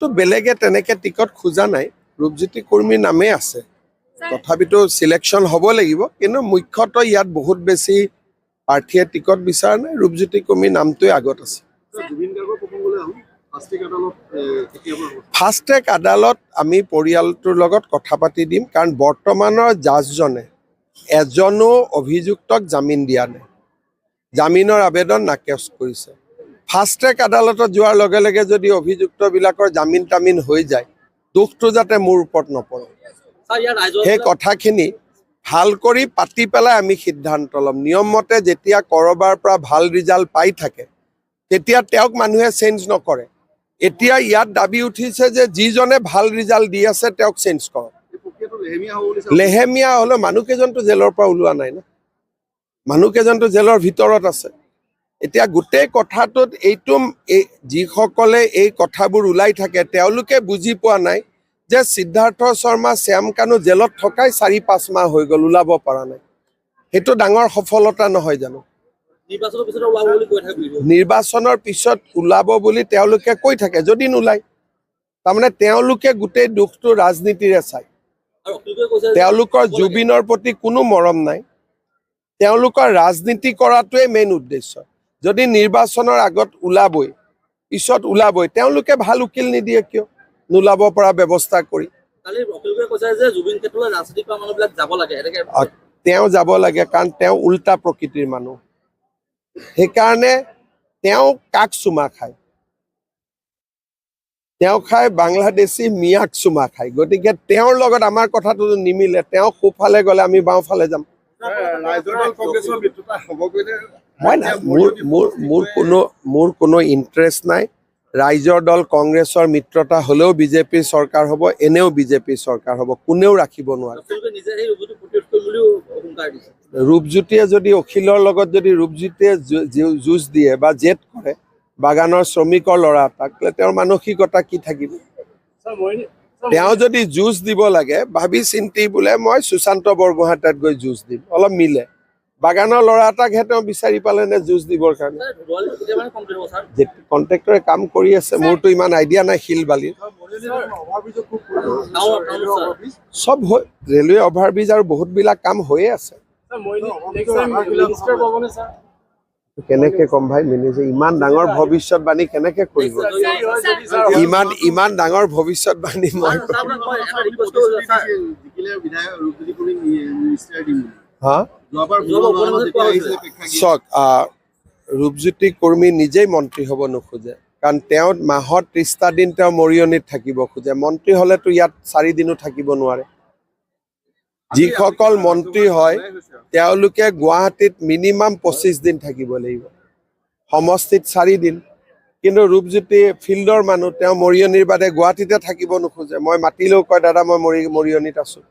তো বেলেগে তেনেকে টিকট খোজা নাই, ৰূপজ্যোতি কৰ্মীৰ নামেই আছে। তথাপিতো সিলেকশন হ'ব লাগিব, কিন্তু মুখ্যতঃ ইয়াত বহুত বেছি প্ৰাৰ্থীয়ে টিকট বিচৰা নাই, ৰূপজ্যোতি কৰ্মীৰ নামটোৱে আগত আছে। ফাষ্ট ট্ৰেক আদালত আমি পৰিয়ালটোৰ লগত কথা পাতি দিম, কাৰণ বৰ্তমানৰ জাজজনে এজনো অভিযুক্তক জামিন দিয়া নাই, জামিনৰ আবেদন নাকচ কৰিছে। ফাষ্ট ট্ৰেক আদালতত যোৱাৰ লগে লগে যদি অভিযুক্তবিলাকৰ জামিন তামিন হৈ যায়, দুখটো যাতে মোৰ ওপৰত নপৰে, সেই কথাখিনি ভাল কৰি পাতি পেলাই আমি সিদ্ধান্ত ল'ম। নিয়ম মতে যেতিয়া ক'ৰবাৰ পৰা ভাল ৰিজাল্ট পাই থাকে তেতিয়া তেওঁক মানুহে চেঞ্জ নকৰে। এতিয়া ইয়াত দাবী উঠিছে যে যিজনে ভাল ৰিজাল্ট দি আছে তেওঁক চেঞ্জ কৰক। লেহেমীয়া হ'লেও মানুহকেইজনটো জেলৰ পৰা ওলোৱা নাই না, মানুহকেইজনটো জেলৰ ভিতৰত আছে। এতিয়া গোটেই কথাটোত এইটো যিসকলে এই কথাবোৰ ওলাই থাকে তেওঁলোকে বুজি পোৱা নাই যে সিদ্ধাৰ্থ শৰ্মা শ্যাম কানু জেলত থকাই 4-5 মাহ হৈ গ'ল, ওলাব পৰা নাই। সেইটো ডাঙৰ সফলতা নহয় জানো? নিৰ্বাচনৰ পিছত ওলাব বুলি তেওঁলোকে কৈ থাকে, যদি নোলায় তাৰমানে তেওঁলোকে গোটেই দুখটো ৰাজনীতিৰে চায়। তেওঁলোকৰ জুবিনৰ প্ৰতি কোনো মৰম নাই, তেওঁলোকৰ ৰাজনীতি কৰাটোৱে মেইন উদ্দেশ্য। যদি নিৰ্বাচনৰ আগত ওলাবই, পিছত ওলাবই, তেওঁলোকে ভাল উকিল নিদিয়ে কিয় নোলাব পৰা ব্যৱস্থা কৰি? তেওঁ যাব লাগে, কাৰণ তেওঁ উল্টা প্ৰকৃতিৰ মানুহ। সেইকাৰণে তেওঁ কাক চুমা খায়? তেওঁ খায় বাংলাদেশী মিয়াক চুমা খায়। গতিকে তেওঁৰ লগত আমাৰ কথাটো নিমিলে। তেওঁ সোঁফালে গ'লে আমি বাওঁফালে যাম। মোৰ কোনো ইণ্টাৰেষ্ট নাই। ৰাইজৰ দল কংগ্ৰেছৰ মিত্ৰতা হ'লেও বিজেপিৰ চৰকাৰ হ'ব, এনেও বিজেপিৰ চৰকাৰ হ'ব, কোনেও ৰাখিব নোৱাৰে। ৰূপজ্যোতিয়ে যদি অখিলৰ লগত যদি ৰূপজ্যোতিয়ে যুঁজ দিয়ে বা জেদ কৰে বাগানৰ শ্ৰমিকৰ ল'ৰা এটাক, তেওঁৰ মানসিকতা কি থাকিব? তেওঁ যদি যুঁজ দিব লাগে ভাবি চিন্তি বোলে মই সুশান্ত বৰগোহাঁই তাত গৈ যুঁজ দিম, অলপ মিলে। বাগানৰ ল'ৰা এটাকহে তেওঁ বিচাৰি পালে নে যুঁজ দিবৰ কাৰণে? কণ্ট্ৰেক্টৰে কাম কৰি আছে, মোৰতো ইমান আইডিয়া নাই শিল বালিৰ। চব ৰেলৱে অভাৰব্ৰিজ আৰু বহুতবিলাক কাম হৈয়ে আছে। কেনেকে কম ভাই, মিনিছে ইমান ডাঙৰ ভৱিষ্যতবাণী কেনেকে কৰিব? ইমান ডাঙৰ ভৱিষ্যতবাণী মই চাওক, ৰূপজ্যোতি কৰ্মী নিজেই মন্ত্ৰী হ'ব নোখোজে, কাৰণ তেওঁ মাহত 30টা দিন তেওঁ মৰিয়নিত থাকিব খোজে। মন্ত্ৰী হ'লেতো ইয়াত 4 দিনো থাকিব নোৱাৰে। যিসকল মন্ত্ৰী হয় তেওঁলোকে গুৱাহাটীত মিনিমাম 25 দিন থাকিব লাগিব, সমষ্টিত 4 দিন। কিন্তু ৰূপজ্যোতি ফিল্ডৰ মানুহ, তেওঁ মৰিয়নিৰ বাদে গুৱাহাটীতে থাকিব নোখোজে। মই মাতিলেও কয় দাদা মই মৰিয়নিত আছো।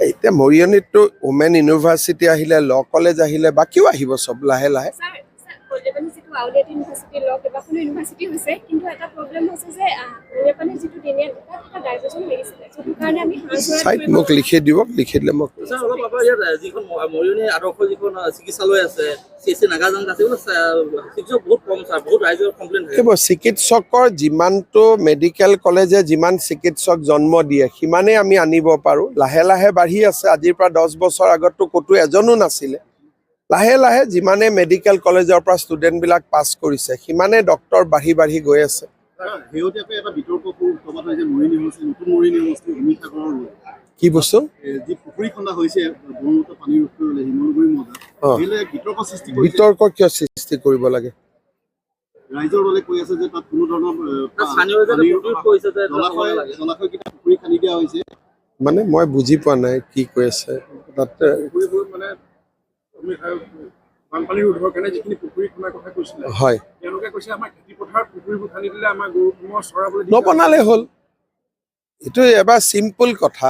এতিয়া মৰিয়নিততো ওমেন ইউনিভাৰ্চিটি আহিলে, ল কলেজ আহিলে, বাকীও আহিব চব লাহে লাহে। মোক লিখি দিব, লিখি দিলে মোক চিকিৎসকৰ যিমানটো মেডিকেল কলেজে যিমান চিকিৎসক জন্ম দিয়ে সিমানেই আমি আনিব পাৰোঁ। লাহে লাহে বাঢ়ি আছে। আজিৰ পৰা 10 বছৰ আগততো ক'তো এজনো নাছিলে। লাহে লাহে যিমানে মেডিকেল কলেজৰ পৰা ষ্টুডেণ্টবিলাক পাছ কৰিছে সিমানে ডক্টৰ বাঢ়ি বাঢ়ি গৈ আছে। কি বস্তু? বিতৰ্ক কিয় সৃষ্টি কৰিব লাগে? মানে মই বুজি পোৱা নাই কি কৈ আছে তাতে। হয়, নবনালে হ'ল। এইটো এবাৰ চিম্পল কথা।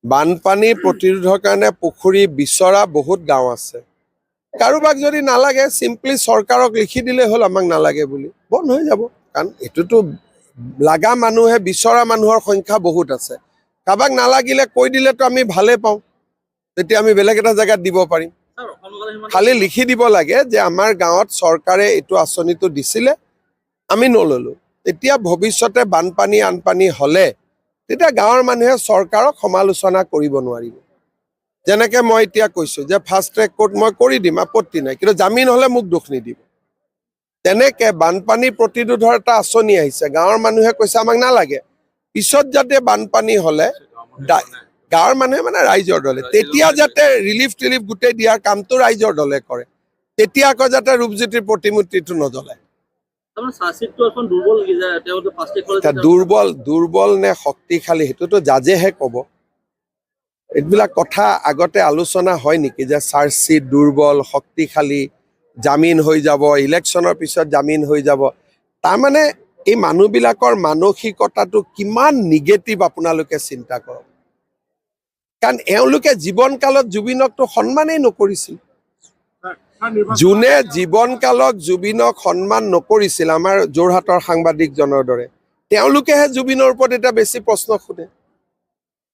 বানপানী প্ৰতিৰোধৰ কাৰণে পুখুৰী বিচৰা বহুত গাঁও আছে। কাৰোবাক যদি নালাগে চিম্পলি চৰকাৰক লিখি দিলে হ'ল আমাক নালাগে বুলি, বন্ধ হৈ যাব। কাৰণ এইটোতো লাগা মানুহে বিচৰা মানুহৰ সংখ্যা বহুত আছে। কাৰোবাক নালাগিলে কৈ দিলেতো আমি ভালে পাওঁ, তেতিয়া আমি বেলেগ এটা জেগাত দিব পাৰিম। খালি লিখি দিব লাগে যে আমাৰ গাঁৱত চৰকাৰে এইটো আঁচনিটো দিছিলে, আমি নল'লোঁ। তেতিয়া ভৱিষ্যতে বানপানী আনপানী হ'লে তেতিয়া গাঁৱৰ মানুহে চৰকাৰক সমালোচনা কৰিব নোৱাৰিব। যেনেকৈ মই এতিয়া কৈছোঁ যে ফাষ্ট ট্ৰেক কোৰ্ট মই কৰি দিম, আপত্তি নাই, কিন্তু জামিন হ'লে মোক দোষ নিদিব। তেনেকৈ বানপানী প্ৰতিৰোধৰ এটা আঁচনি আহিছে, গাঁৱৰ মানুহে কৈছে আমাক নালাগে, পিছত যাতে বানপানী হ'লে গাঁৱৰ মানুহে মানে ৰাইজৰ দলে তেতিয়া যাতে ৰিলিফ টিলিফ গোটেই দিয়াৰ কামটো ৰাইজৰ দলে কৰে, তেতিয়া আকৌ যাতে ৰূপজ্যোতিৰ প্ৰতিমূৰ্তিটো নজ্বলায়। দুৰ্বল নে শক্তিশালী সেইটোতো জাজেহে ক'ব। এইবিলাক কথা আগতে আলোচনা হয় নেকি যে চাৰ্জশ্বিট দুৰ্বল শক্তিশালী, জামিন হৈ যাব, ইলেকশ্যনৰ পিছত জামিন হৈ যাব? তাৰমানে এই মানুহবিলাকৰ মানসিকতাটো কিমান নিগেটিভ আপোনালোকে চিন্তা কৰক। কাৰণ এওঁলোকে জীৱনকালত জুবিনকতো সন্মানেই নকৰিছিল। যোনে জীৱনকালত জুবিনক সন্মান নকৰিছিল, আমাৰ যোৰহাটৰ সাংবাদিকজনৰ দৰে, তেওঁলোকেহে জুবিনৰ ওপৰত এতিয়া বেছি প্ৰশ্ন সোধে।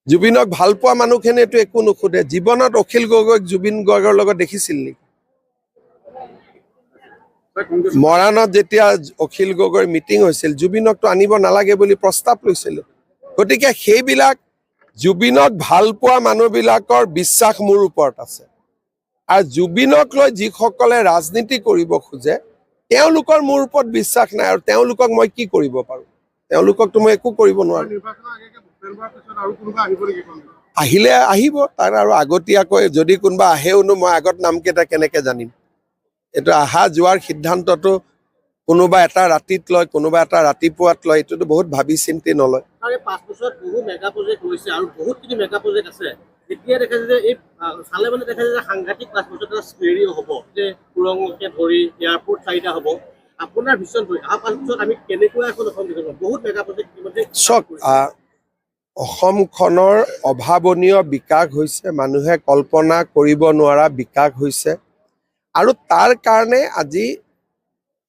জুবিনক ভাল পোৱা মানুহখিনিয়েতো একো নুসুধে। জীৱনত অখিল গগৈক জুবিন গাৰ্গৰ লগত দেখিছিল নেকি? মৰাণত যেতিয়া অখিল গগৈৰ মিটিং হৈছিল, জুবিনকতো আনিব নালাগে বুলি প্ৰস্তাৱ লৈছিল। গতিকে সেইবিলাক জুবিনক ভাল পোৱা মানুহবিলাকৰ বিশ্বাস মোৰ ওপৰত আছে। আৰু জুবিনক লৈ যিসকলে ৰাজনীতি কৰিব খোজে তেওঁলোকৰ মোৰ ওপৰত বিশ্বাস নাই, আৰু তেওঁলোকক মই কি কৰিব পাৰোঁ? তেওঁলোককতো মই একো কৰিব নোৱাৰোঁ। আহিলে আহিব, তাৰ আৰু আগতীয়াকৈ যদি কোনোবা আহেওনো মই আগত নামকেইটা কেনেকৈ জানিম? এইটো অহা যোৱাৰ সিদ্ধান্তটো কোনোবা এটা ৰাতিত লয়, কোনোবা এটা ৰাতিপুৱাত লয়, এইটোতো বহুত ভাবি চিন্তি নলয়। এতিয়া দেখা যায় যে এই চালে মানে দেখা যায় যে সাংঘাতিক 5 বছৰত এটা স্কেৰিও হ'ব, যে সুৰংগকে ধৰি এয়াৰপৰ্ট 4টা হ'ব। আপোনাৰ ভিছনটো অহা 5 বছৰত আমি কেনেকুৱা এখন অসম দেখিব? বহুত মেগা প্ৰজেক্ট ইতিমধ্যে চাওক, অসমখনৰ অভাৱনীয় বিকাশ হৈছে, মানুহে কল্পনা কৰিব নোৱাৰা বিকাশ হৈছে, আৰু তাৰ কাৰণে আজি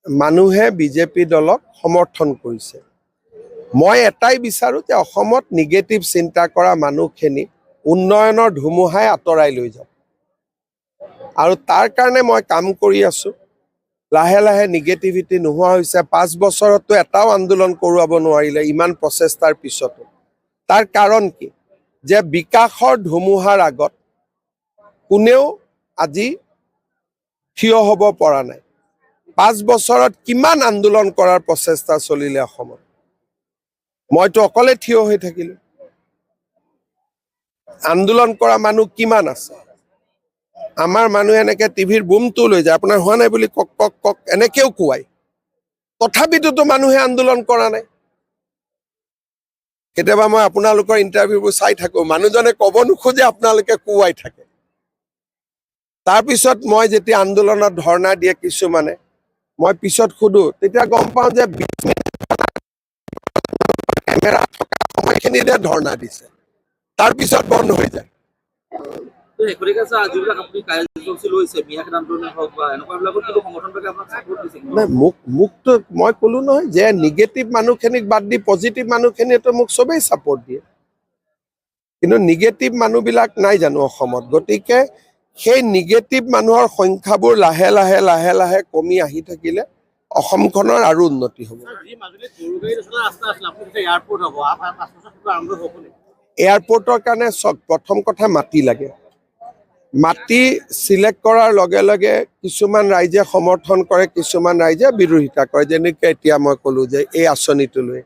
মানুহে বিজেপি দলক সমৰ্থন কৰিছে। মই এটাই বিচাৰোঁ যে অসমত নিগেটিভ চিন্তা কৰা মানুহখিনি উন্নয়নৰ ধুমুহাই আঁতৰাই লৈ যাওক, আৰু তাৰ কাৰণে মই কাম কৰি আছোঁ। লাহে লাহে নিগেটিভিটি নোহোৱা হৈছে। 5 বছৰতো এটাও আন্দোলন কৰোৱাব নোৱাৰিলে ইমান প্ৰচেষ্টাৰ পিছতো। তাৰ কাৰণ কি? যে বিকাশৰ ধুমুহাৰ আগত কোনেও আজি থিয় হ'ব পৰা নাই। 5 বছৰত কিমান আন্দোলন কৰাৰ প্ৰচেষ্টা চলিলে অসমত, মইতো অকলে থিয় হৈ থাকিলোঁ। আন্দোলন কৰা মানুহ কিমান আছে? আমাৰ মানুহে এনেকৈ টিভিৰ বুমটো লৈ যায়, আপোনাৰ হোৱা নাই বুলি কক কক কক এনেকেও কোৱায়, তথাপিতোতো মানুহে আন্দোলন কৰা নাই। কেতিয়াবা মই আপোনালোকৰ ইণ্টাৰভিউবোৰ চাই থাকোঁ, মানুহজনে ক'ব নোখোজে, আপোনালোকে কোৱাই থাকে। তাৰপিছত মই যেতিয়া আন্দোলনত ধৰ্ণা দিয়ে কিছুমানে, মই পিছত সোধোঁ, তেতিয়া গম পাওঁ যে 20 মিনিট কেমেৰা থকা সময়খিনিতে ধৰ্ণা দিছে, তাৰপিছত বন্ধ হৈ যায়। মোকতো মই ক'লো নহয় যে নিগেটিভ মানুহখিনিক বাদ দি পজিটিভ মানুহখিনিয়েতো মোক চবেই ছাপৰ্ট দিয়ে, কিন্তু নিগেটিভ মানুহবিলাক নাই জানো অসমত? গতিকে সেই নিগেটিভ মানুহৰ সংখ্যাবোৰ লাহে লাহে লাহে লাহে কমি আহি থাকিলে অসমখনৰ আৰু উন্নতি হ'ব। এয়াৰপৰ্টৰ কাৰণে চাওক, প্ৰথম কথা মাটি লাগে। মাটি চিলেক্ট কৰাৰ লগে লগে কিছুমান ৰাইজে সমৰ্থন কৰে, কিছুমান ৰাইজে বিৰোধিতা কৰে, যেনেকৈ এতিয়া মই ক'লোঁ যে এই আঁচনিটো লৈ।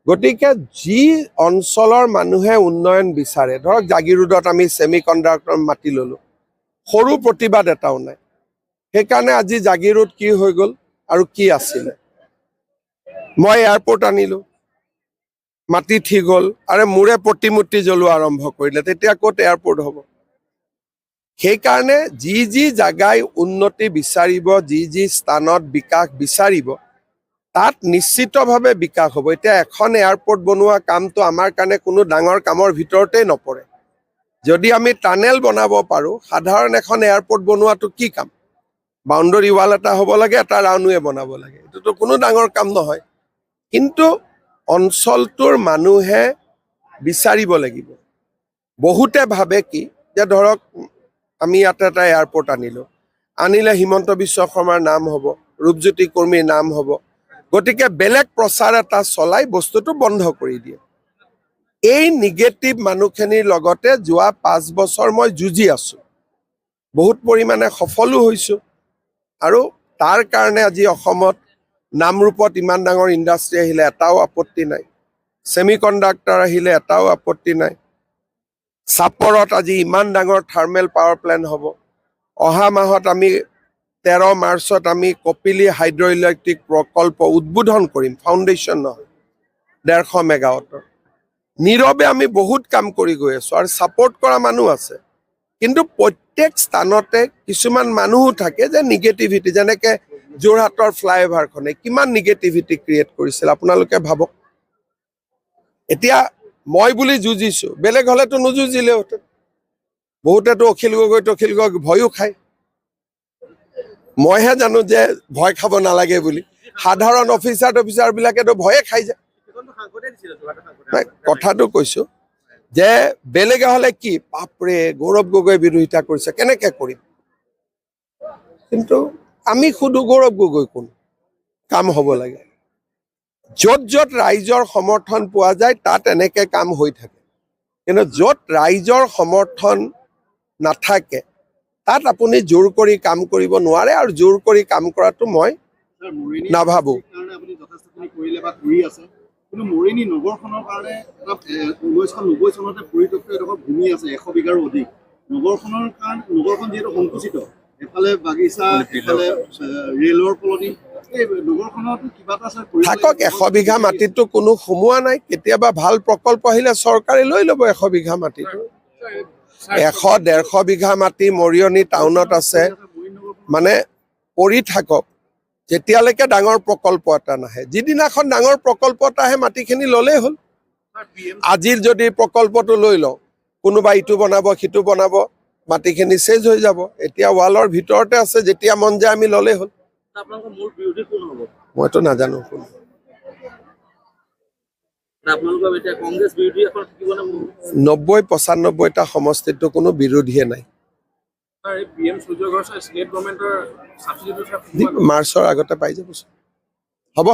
গতিকে যি অঞ্চলৰ মানুহে উন্নয়ন বিচাৰে, ধৰক জাগিৰোডত আমি ছেমি কণ্ডাক্টৰ মাটি ল'লোঁ, সৰু প্ৰতিবাদ এটাও নাই। সেইকাৰণে আজি জাগিৰোড কি হৈ গ'ল আৰু কি আছিলে? মই এয়াৰপৰ্ট আনিলোঁ, মাটি ঠিক হ'ল, আৰু মোৰে প্ৰতিমূৰ্তি জ্বলোৱা আৰম্ভ কৰিলে, তেতিয়া ক'ত এয়াৰপৰ্ট হ'ব? সেইকাৰণে যি যি জাগাই উন্নতি বিচাৰিব, যি যি স্থানত বিকাশ বিচাৰিব, তাত নিশ্চিতভাৱে বিকাশ হ'ব। এতিয়া এখন এয়াৰপৰ্ট বনোৱা কামটো আমাৰ কাৰণে কোনো ডাঙৰ কামৰ ভিতৰতেই নপৰে। যদি আমি টানেল বনাব পাৰোঁ, সাধাৰণ এখন এয়াৰপৰ্ট বনোৱাটো কি কাম? বাউণ্ডৰী ৱাল এটা হ'ব লাগে, এটা ৰানৱে বনাব লাগে, এইটোতো কোনো ডাঙৰ কাম নহয়। কিন্তু অঞ্চলটোৰ মানুহে বিচাৰিব লাগিব। বহুতে ভাবে কি যে ধৰক আমি ইয়াতে এটা এয়াৰপৰ্ট আনিলোঁ, আনিলে হিমন্ত বিশ্ব শৰ্মাৰ নাম হ'ব, ৰূপজ্যোতি কুৰ্মীৰ নাম হ'ব, গতিকে বেলেগ প্ৰচাৰ এটা চলাই বস্তুটো বন্ধ কৰি দিয়ে। এই নিগেটিভ মানুহখিনিৰ লগতে যোৱা 5 বছৰ মই যুঁজি আছোঁ, বহুত পৰিমাণে সফলো হৈছোঁ, আৰু তাৰ কাৰণে আজি অসমত নামৰূপত ইমান ডাঙৰ ইণ্ডাষ্ট্ৰী আহিলে এটাও আপত্তি নাই, ছেমি কণ্ডাক্টৰ আহিলে এটাও আপত্তি নাই, চাপৰত আজি ইমান ডাঙৰ থাৰ্মেল পাৱাৰ প্লেণ্ট হ'ব, অহা মাহত আমি 13 মাৰ্চত আমি কপিলী হাইড্ৰ ইলেক্ট্ৰিক প্ৰকল্প উদ্বোধন কৰিম, ফাউণ্ডেশ্যন নহয়, 150 মেগাৱাটৰ। নীৰৱে আমি বহুত কাম কৰি গৈ আছোঁ আৰু ছাপোৰ্ট কৰা মানুহ আছে, কিন্তু প্ৰত্যেক স্থানতে কিছুমান মানুহো থাকে যে নিগেটিভিটি, যেনেকৈ যোৰহাটৰ ফ্লাইঅভাৰখনে কিমান নিগেটিভিটি ক্ৰিয়েট কৰিছিল আপোনালোকে ভাবক। এতিয়া মই বুলি যুঁজিছোঁ, বেলেগ হ'লেতো নুযুঁজিলেহেঁতেন। বহুতেতো অখিল গগৈ ভয়ো খায়, মইহে জানো যে ভয় খাব নালাগে বুলি। সাধাৰণ অফিচাৰবিলাকেতো ভয়ে খাই যায়। নাই, কথাটো কৈছোঁ যে বেলেগে হ'লে কি বাপৰে গৌৰৱ গগৈ বিৰোধিতা কৰিছে, কেনেকৈ কৰিম, কিন্তু আমি সুধো গৌৰৱ গগৈ কোন, কাম হ'ব লাগে। য'ত য'ত ৰাইজৰ সমৰ্থন পোৱা যায় তাত এনেকৈ কাম হৈ থাকে, কিন্তু য'ত ৰাইজৰ সমৰ্থন নাথাকে তাত আপুনি জোৰ কৰি কাম কৰিব নোৱাৰে, আৰু জোৰ কৰি কাম কৰাটো মই নাভাবোঁ। কিন্তু মৰিনী নগৰখনৰ কাৰণে এটা 1990 চনতে পৰিত্যক্ত এডোখৰ ভূমি আছে 100 বিঘাৰো অধিক। নগৰখন যিহেতু সংকুচিত, এফালে বাগিচা, এফালে ৰেলৰ কলনি, এই নগৰখনতো কিবা এটা আছে। থাকক, 100 বিঘা মাটিতো কোনো সোমোৱা নাই, কেতিয়াবা ভাল প্ৰকল্প আহিলে চৰকাৰে লৈ ল'ব 100 বিঘা মাটিটো। 100-150 বিঘা মাটি মৰিয়নি টাউনত আছে, মানে পৰি থাকক যেতিয়ালৈকে ডাঙৰ প্ৰকল্প এটা নাহে। যিদিনাখন ডাঙৰ প্ৰকল্প এটা আহে মাটিখিনি ল'লেই হ'ল। আজিৰ যদি প্ৰকল্পটো লৈ লওঁ, কোনোবা ইটো বনাব সিটো বনাব, মাটিখিনি চেজ হৈ যাব। এতিয়া ৱালৰ ভিতৰতে আছে, যেতিয়া মন যায় আমি ল'লেই হ'ল। মইতো নাজানো কোন। 90-95টা সমষ্টিতো কোনো বিৰোধীয়ে নাই। মাৰ্চৰ আগতে পাই যাব, হ'ব।